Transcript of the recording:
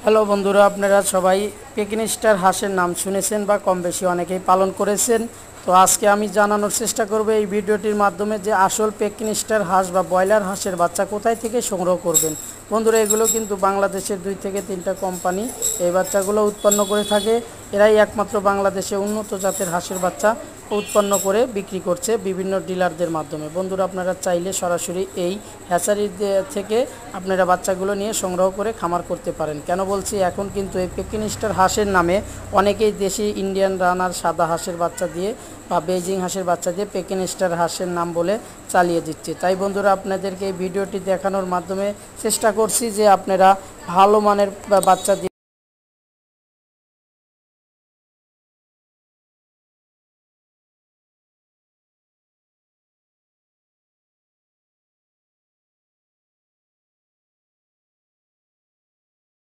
Hello বন্ধুরা, আপনারা সবাই পেকিং স্টার হাঁসের নাম শুনেছেন বা কম বেশি অনেকেই পালন করেছেন। তো আজকে আমি জানানোর চেষ্টা করব এই ভিডিওটির মাধ্যমে যে আসল পেকিং স্টার হাঁস বা ব্রয়লার হাঁসের বাচ্চা কোথায় থেকে সংগ্রহ করবেন। বন্ধুরা, এগুলো কিন্তু বাংলাদেশের 2 থেকে 3টা কোম্পানি এই বাচ্চাগুলো উৎপন্ন করে থাকে। এরাই একমাত্র বাংলাদেশে উন্নত জাতের হাঁসের বাচ্চা উৎপন্ন করে বিক্রি করছে বিভিন্ন ডিলারদের মাধ্যমে। বন্ধুরা, আপনারা চাইলে সরাসরি এই হ্যাচারি থেকে আপনারা বাচ্চাগুলো নিয়ে সংগ্রহ করে খামার করতে পারেন। কেন বলছি, এখন কিন্তু এই পেকিং স্টার হাঁসের নামে অনেকেই দেশি ইন্ডিয়ান রানার সাদা হাঁসের বাচ্চা দিয়ে বা বেজিং হাঁসের বাচ্চা দিয়ে পেকিং স্টার হাঁসের নাম বলে চালিয়ে দিচ্ছে। তাই বন্ধুরা, আপনাদেরকে এই ভিডিওটি দেখানোর মাধ্যমে চেষ্টা করছি যে আপনারা ভালো মানের বাচ্চা দিয়ে